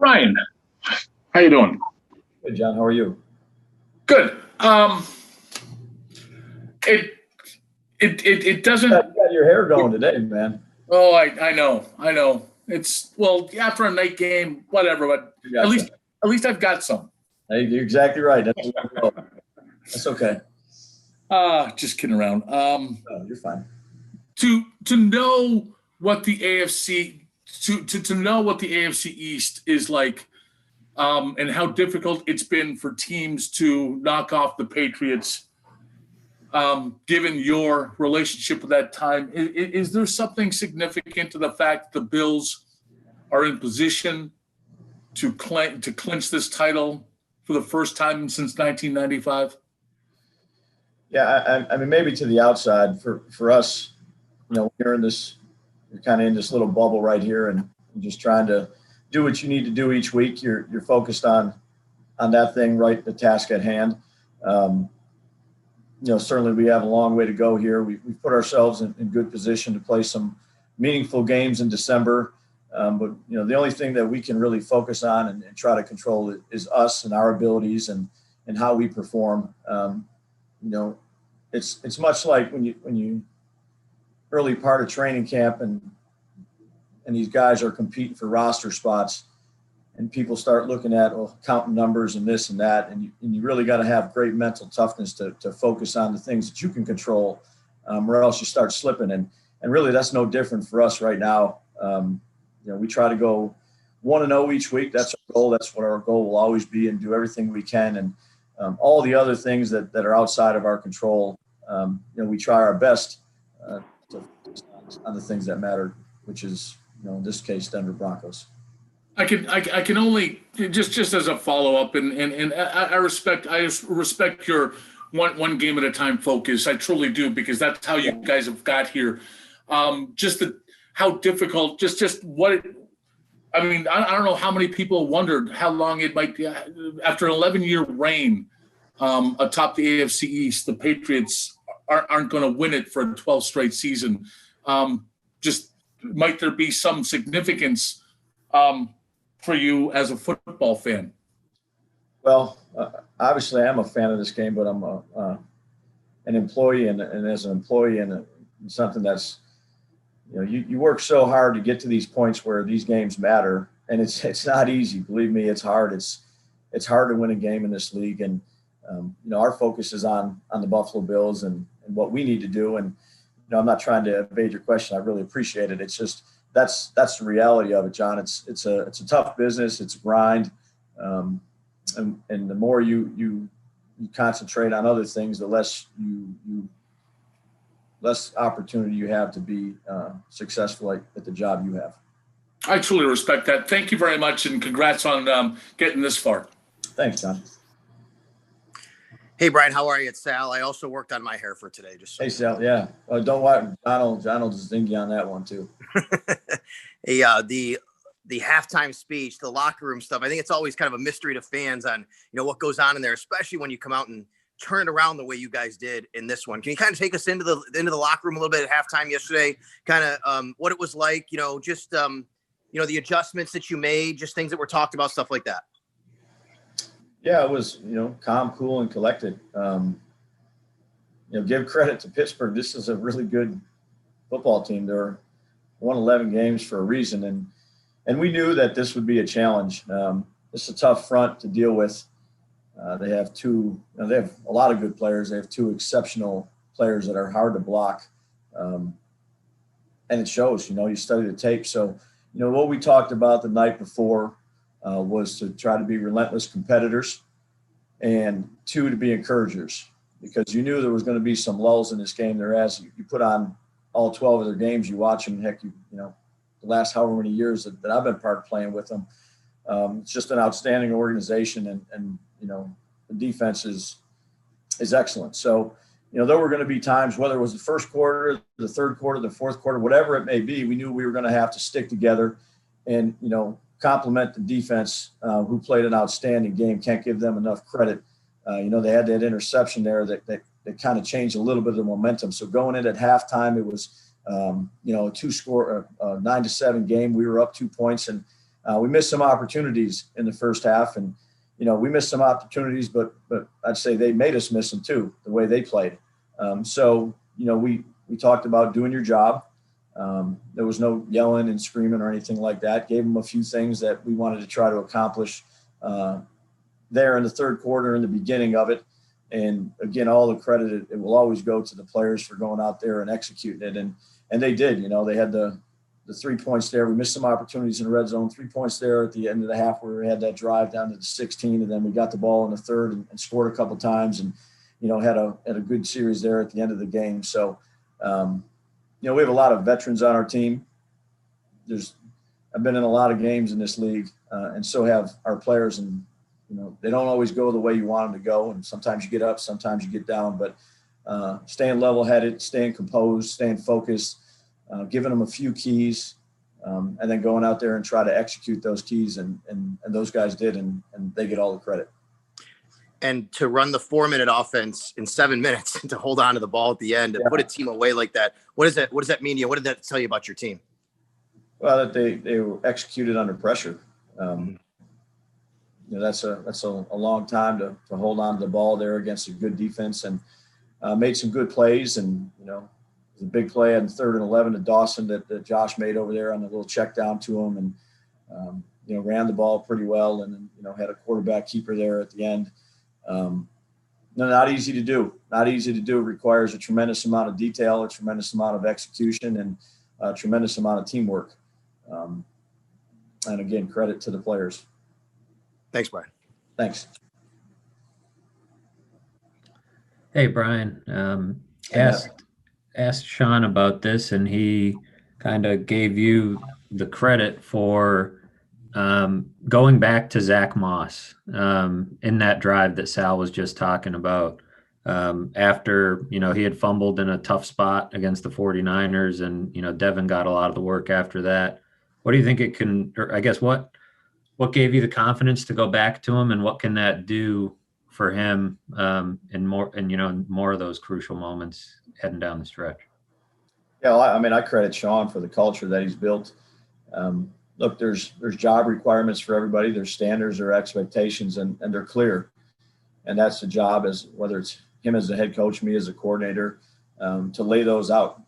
Ryan, how you doing? Hey, John, how are you? Good. It doesn't. You got your hair going today, man. Oh, I know. It's after a night game, whatever. But Gotcha. at least I've got some. Hey, you're exactly right. That's okay. Just kidding around. Oh, you're fine. To know what the AFC to know what the AFC East is like, and how difficult it's been for teams to knock off the Patriots. Given your relationship with that time, is there something significant to the fact the Bills are in position to clinch this title for the first time since 1995? Yeah, I mean, maybe to the outside for us, we're kind of in this little bubble right here, and you're just trying to do what you need to do each week. You're focused on that thing, right? The task at hand. Certainly we have a long way to go here. We've put ourselves in good position to play some meaningful games in December. But the only thing that we can really focus on and try to control is us and our abilities and how we perform. It's much like when you early part of training camp and these guys are competing for roster spots, and people start looking at counting numbers and this and that, and you really got to have great mental toughness to focus on the things that you can control, or else you start slipping. And really, that's no different for us right now. We try to go 1-0 each week. That's our goal. That's what our goal will always be, and do everything we can. And all the other things that are outside of our control, we try our best to focus on the things that matter, which is, in this case, Denver Broncos. I can only just as a follow up, and I respect your one game at a time focus. I truly do, because that's how you guys have got here. How difficult, just what it, I mean, I don't know how many people wondered how long it might be after an 11-year reign atop the AFC East. The Patriots aren't going to win it for a 12th straight season. Just might there be some significance for you as a football fan? Well, obviously I'm a fan of this game, but I'm an employee, and as an employee, and something that's, you work so hard to get to these points where these games matter, and it's not easy. Believe me, it's hard. It's hard to win a game in this league, and our focus is on the Buffalo Bills and what we need to do. And I'm not trying to evade your question. I really appreciate it. It's just that's the reality of it, John. It's a tough business. It's a grind, and the more you concentrate on other things, the less less opportunity you have to be successful at the job you have. I truly respect that. Thank you very much, and congrats on getting this far. Thanks, John. Hey, Brian, how are you? It's Sal. I also worked on my hair for today. Hey, Sal. Yeah. Don't worry. John will just ding you on that one too. Hey, the halftime speech, the locker room stuff, I think it's always kind of a mystery to fans on, what goes on in there, especially when you come out and turn it around the way you guys did in this one. Can you kind of take us into the locker room a little bit at halftime yesterday, kind of what it was like, just, the adjustments that you made, just things that were talked about, stuff like that? Yeah, it was, calm, cool, and collected. Give credit to Pittsburgh. This is a really good football team. They're won 11 games for a reason, and we knew that this would be a challenge. It's a tough front to deal with. They have they have a lot of good players. They have two exceptional players that are hard to block, and it shows. You study the tape. So, what we talked about the night before was to try to be relentless competitors, and two, to be encouragers, because you knew there was going to be some lulls in this game. You put on all 12 of their games, you watch them. Heck, the last however many years that I've been part of playing with them. It's just an outstanding organization, and the defense is excellent. So, there were going to be times, whether it was the first quarter, the third quarter, the fourth quarter, whatever it may be, we knew we were going to have to stick together and, compliment the defense, who played an outstanding game. Can't give them enough credit. They had that interception there that kind of changed a little bit of the momentum. So going in at halftime, it was, a 9-7 game. We were up 2 points, and We missed some opportunities in the first half, and we missed some opportunities, but I'd say they made us miss them too, the way they played. So we talked about doing your job. There was no yelling and screaming or anything like that. Gave them a few things that we wanted to try to accomplish there in the third quarter, in the beginning of it. And again, all the credit, it will always go to the players for going out there and executing it. And they did. They had the 3 points there. We missed some opportunities in the red zone. 3 points there at the end of the half where we had that drive down to the 16, and then we got the ball in the third and scored a couple times, and had a good series there at the end of the game. So we have a lot of veterans on our team. I've been in a lot of games in this league, and so have our players, and they don't always go the way you want them to go, and sometimes you get up, sometimes you get down, but staying level-headed, staying composed, staying focused, giving them a few keys, and then going out there and try to execute those keys, and those guys did, and they get all the credit. And to run the 4-minute offense in 7 minutes and to hold on to the ball at the end and put a team away like that, what does that mean to you? What did that tell you about your team? Well, that they were executed under pressure. That's a long time to hold on to the ball there against a good defense, and made some good plays. And the big play on 3rd and 11 to Dawson that Josh made over there on the little check down to him, and ran the ball pretty well, and had a quarterback keeper there at the end. Not easy to do. Not easy to do. It requires a tremendous amount of detail, a tremendous amount of execution, and a tremendous amount of teamwork. And again, credit to the players. Thanks, Brian. Thanks. Hey, Brian. Asked Sean about this, and he kind of gave you the credit for going back to Zach Moss in that drive that Sal was just talking about. After, he had fumbled in a tough spot against the 49ers, and, Devin got a lot of the work after that. What do you think it can, or I guess what gave you the confidence to go back to him, and what can that do for him in more of those crucial moments heading down the stretch? Yeah, well, I credit Sean for the culture that he's built. Look, there's job requirements for everybody. There's standards or expectations, and they're clear. And that's the job, as whether it's him as the head coach, me as a coordinator, to lay those out,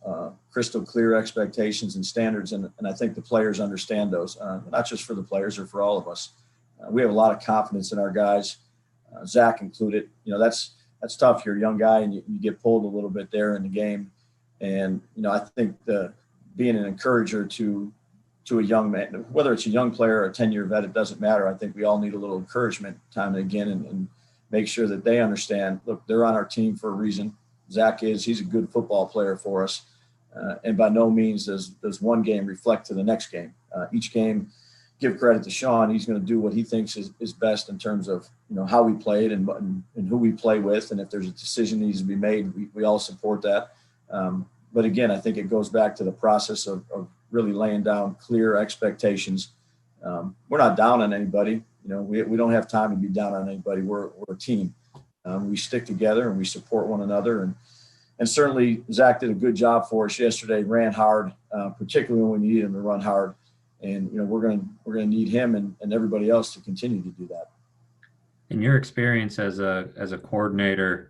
crystal clear expectations and standards. And I think the players understand those, not just for the players or for all of us. We have a lot of confidence in our guys, Zach included. That's tough. You're a young guy, and you get pulled a little bit there in the game. And, I think being an encourager to a young man, whether it's a young player or a 10-year vet, it doesn't matter. I think we all need a little encouragement time and again, and make sure that they understand, look, they're on our team for a reason. He's a good football player for us. And by no means does one game reflect to the next game. Each game, give credit to Sean. He's going to do what he thinks is best in terms of, how we played and who we play with. And if there's a decision that needs to be made, we all support that. But again, I think it goes back to the process of really laying down clear expectations. We're not down on anybody. We don't have time to be down on anybody. We're a team. We stick together and we support one another. And certainly Zach did a good job for us yesterday, ran hard, particularly when we needed him to run hard. And, we're going to need him and everybody else to continue to do that. In your experience as a coordinator,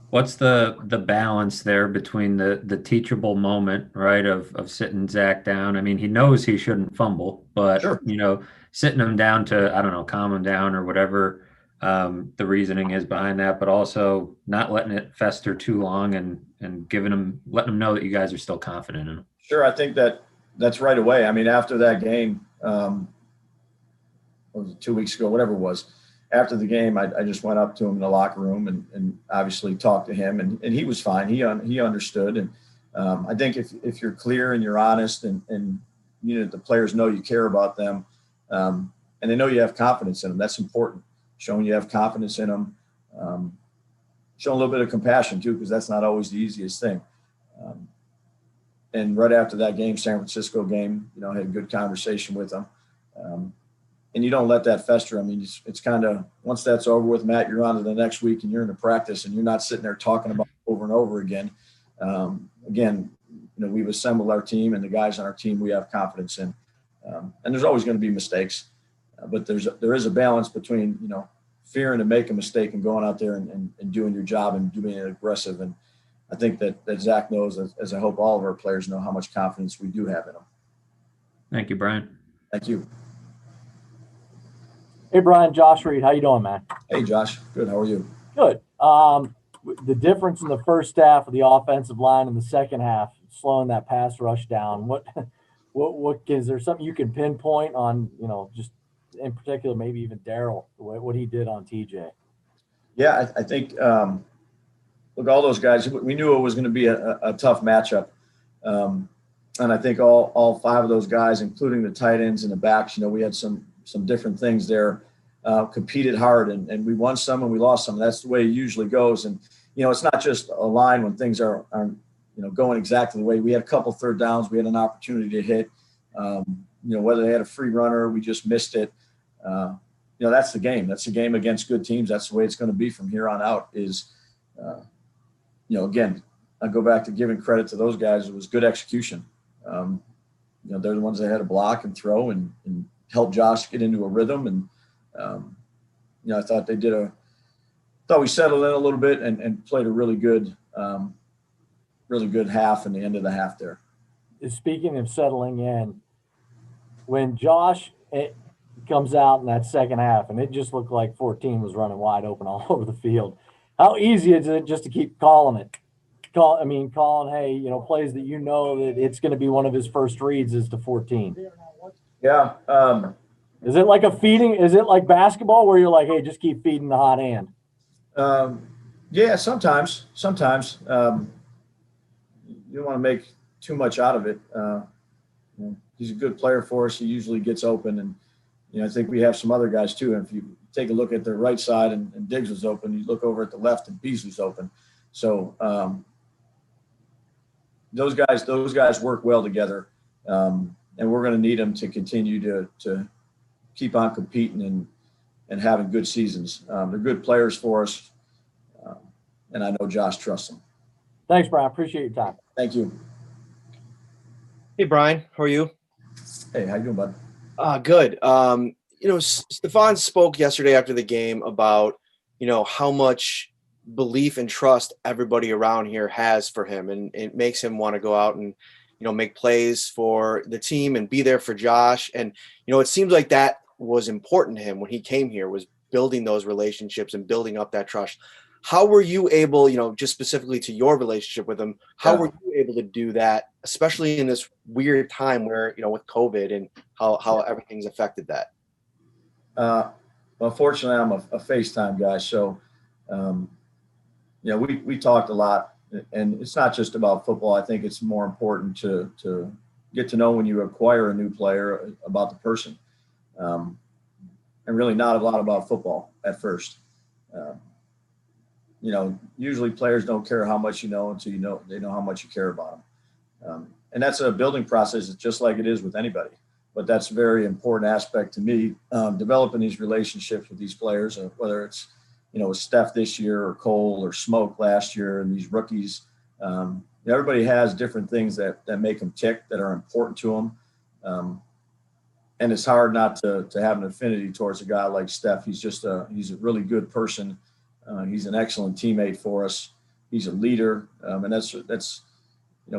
what's the balance there between the teachable moment, right, of sitting Zach down? I mean, he knows he shouldn't fumble, but, Sure. Sitting him down to, I don't know, calm him down or whatever the reasoning is behind that, but also not letting it fester too long and letting him know that you guys are still confident in him. Sure. I think that's right away. I mean, after that game, what was it, 2 weeks ago, whatever it was, after the game, I just went up to him in the locker room and obviously talked to him, and he was fine. He understood. And I think if you're clear and you're honest and the players know you care about them, and they know you have confidence in them, that's important. Showing you have confidence in them, showing a little bit of compassion too, because that's not always the easiest thing. And right after that game, San Francisco game, had a good conversation with them. And you don't let that fester. I mean, it's kind of, once that's over with, Matt, you're on to the next week and you're in the practice and you're not sitting there talking about it over and over again. Again, we've assembled our team, and the guys on our team we have confidence in. And there's always going to be mistakes, but there is a balance between, fearing to make a mistake and going out there and doing your job and doing it aggressive. And I think that Zach knows, as I hope all of our players know, how much confidence we do have in him. Thank you, Brian. Thank you. Hey, Brian, Josh Reed, how you doing, man? Hey, Josh. Good. How are you? Good. The difference in the first half of the offensive line and the second half, slowing that pass rush down. What is there something you can pinpoint on? Just in particular, maybe even Daryl, what he did on TJ. Yeah, I think look, all those guys. We knew it was going to be a tough matchup, and I think all 5 of those guys, including the tight ends and the backs, we had some different things there. Competed hard, and we won some and we lost some. That's the way it usually goes. And it's not just a line when things are going exactly the way. We had a couple third downs. We had an opportunity to hit. Whether they had a free runner, we just missed it. That's the game. That's the game against good teams. That's the way it's going to be from here on out. Again, I go back to giving credit to those guys. It was good execution. They're the ones that had to block and throw and help Josh get into a rhythm. And I thought we settled in a little bit and played a really good half in the end of the half there. Speaking of settling in, when Josh comes out in that second half and it just looked like 14 was running wide open all over the field, how easy is it just to keep calling it? Calling, hey, plays that that it's going to be one of his first reads is to 14. Yeah. Is it like is it like basketball where you're like, hey, just keep feeding the hot hand? Yeah, sometimes. You don't want to make too much out of it. He's a good player for us. He usually gets open. And, I think we have some other guys too. And if you take a look at the right side and Diggs was open, you look over at the left and Beasley's open. So those guys work well together. And we're going to need them to continue to keep on competing and having good seasons. They're good players for us. And I know Josh trusts them. Thanks, Brian. Appreciate your time. Thank you. Hey, Brian, how are you? Hey, how you doing, bud? Good. Stefan spoke yesterday after the game about, how much belief and trust everybody around here has for him. And it makes him want to go out and, make plays for the team and be there for Josh. And, it seems like that was important to him when he came here, was building those relationships and building up that trust. How were you able, just specifically to your relationship with him, how were you able to do that, especially in this weird time where, with COVID and how everything's affected that? Well, fortunately, I'm a FaceTime guy. So, we talked a lot, and it's not just about football. I think it's more important to get to know when you acquire a new player about the person, and really not a lot about football at first. Usually players don't care how much until they know how much you care about them. And that's a building process. It's just like it is with anybody. But that's a very important aspect to me, developing these relationships with these players, whether it's, with Steph this year or Cole or Smoke last year and these rookies. Everybody has different things that make them tick, that are important to them. And it's hard not to have an affinity towards a guy like Steph. He's a really good person. He's an excellent teammate for us. He's a leader. And that's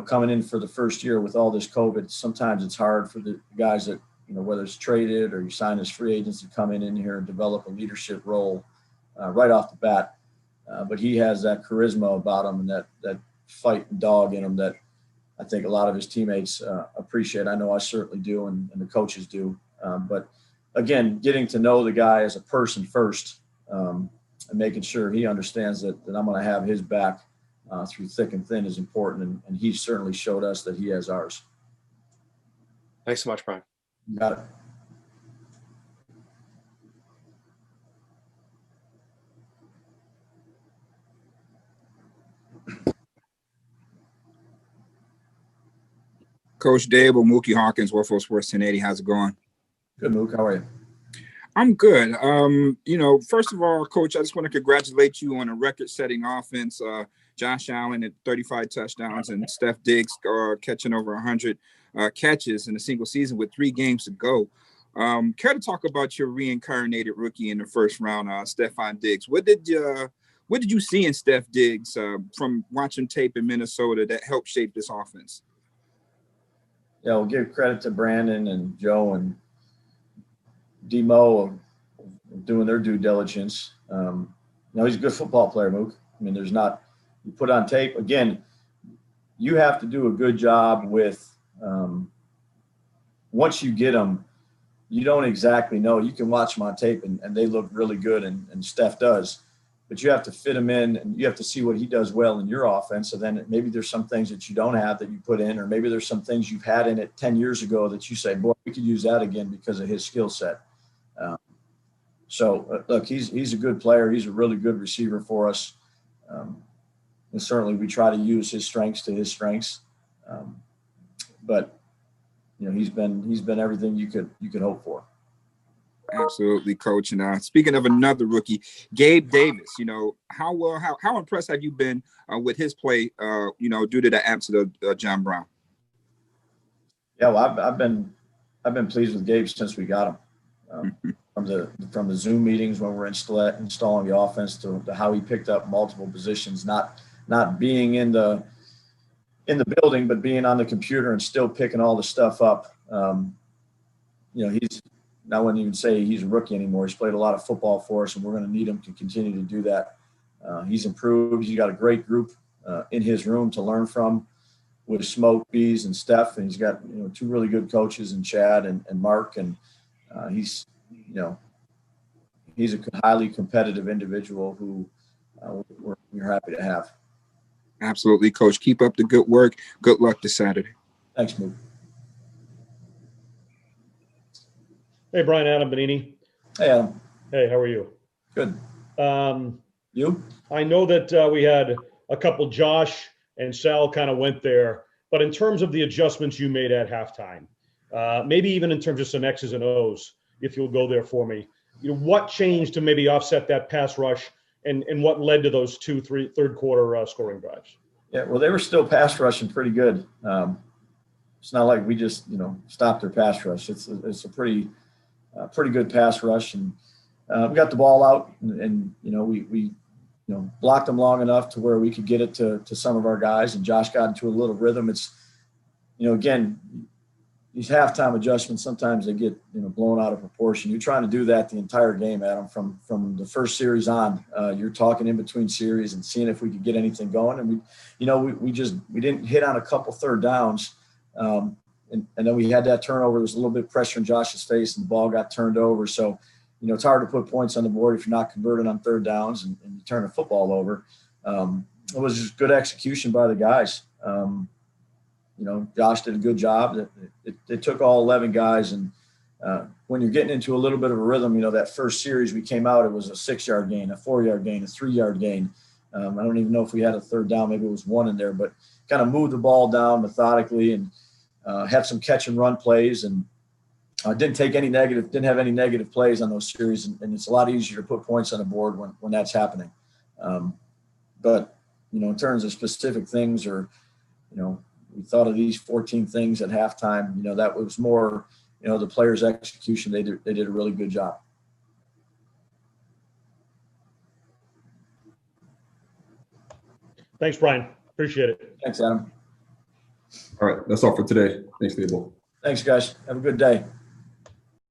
coming in for the first year with all this COVID, sometimes it's hard for the guys that, whether it's traded or you sign as free agents, to come in here and develop a leadership role right off the bat. But he has that charisma about him and that fight dog in him that I think a lot of his teammates appreciate. I know I certainly do, and the coaches do. But again, getting to know the guy as a person first, and making sure he understands that I'm going to have his back through thick and thin is important. And he certainly showed us that he has ours. Thanks so much, Brian. You got it. Coach Daboll, Mookie Hawkins, Warford Sports 1080. How's it going? Good, Mook. How are you? I'm good. First of all, Coach, I just want to congratulate you on a record-setting offense. Josh Allen at 35 touchdowns and Steph Diggs catching over 100. catches in a single season with 3 games to go. Care to talk about your reincarnated rookie in the first round, Stephon Diggs? What did you see in Steph Diggs from watching tape in Minnesota that helped shape this offense? Yeah, we'll give credit to Brandon and Joe and Demo of doing their due diligence. He's a good football player, Mook. I mean, you put on tape. Again, you have to do a good job with once you get them, you don't exactly know. You can watch them on tape and they look really good, and Steph does. But you have to fit him in, and you have to see what he does well in your offense. So then maybe there's some things that you don't have that you put in, or maybe there's some things you've had in it 10 years ago that you say, boy, we could use that again because of his skill set. Look, he's a good player. He's a really good receiver for us. And certainly we try to use his strengths to his strengths. But he's been everything you could hope for. Absolutely, Coach. And speaking of another rookie, Gabe Davis, how impressed have you been with his play, due to the absence of John Brown? Yeah, well, I've been pleased with Gabe since we got him. From the Zoom meetings when we're installing the offense to how he picked up multiple positions, not being in the building, but being on the computer and still picking all the stuff up. I wouldn't even say he's a rookie anymore. He's played a lot of football for us, and we're going to need him to continue to do that. He's improved. He's got a great group in his room to learn from with Smoke, Bees, and Steph. And he's got 2 really good coaches in Chad and Mark. And he's a highly competitive individual who we're happy to have. Absolutely, Coach. Keep up the good work. Good luck this Saturday. Thanks, Mook. Hey, Brian, Adam Benini. Hey, Adam. Hey, how are you? Good. You? I know that we had a couple, Josh and Sal kind of went there, but in terms of the adjustments you made at halftime, maybe even in terms of some X's and O's, if you'll go there for me, what changed to maybe offset that pass rush and what led to those 2-3 third quarter scoring drives? Yeah, well, they were still pass rushing pretty good. It's not like we just, stopped their pass rush. It's a pretty good pass rush, and we got the ball out, and we blocked them long enough to where we could get it to some of our guys, and Josh got into a little rhythm. It's, again, these halftime adjustments, sometimes they get blown out of proportion. You're trying to do that the entire game, Adam, from the first series on. You're talking in between series and seeing if we could get anything going, and we didn't hit on a couple third downs. And then we had that turnover. There was a little bit of pressure in Josh's face, and the ball got turned over. So, it's hard to put points on the board if you're not converting on third downs and you turn the football over. It was just good execution by the guys. Josh did a good job. It took all 11 guys. And when you're getting into a little bit of a rhythm, that first series we came out, it was a 6-yard gain, a 4-yard gain, a 3-yard gain. I don't even know if we had a third down. Maybe it was 1 in there, but kind of moved the ball down methodically and had some catch and run plays, and didn't have any negative plays on those series. And it's a lot easier to put points on the board when that's happening. But in terms of specific things, or, we thought of these 14 things at halftime, that was more, the players' execution. They did a really good job. Thanks, Brian. Appreciate it. Thanks, Adam. All right, that's all for today. Thanks, Daboll. Thanks, guys. Have a good day.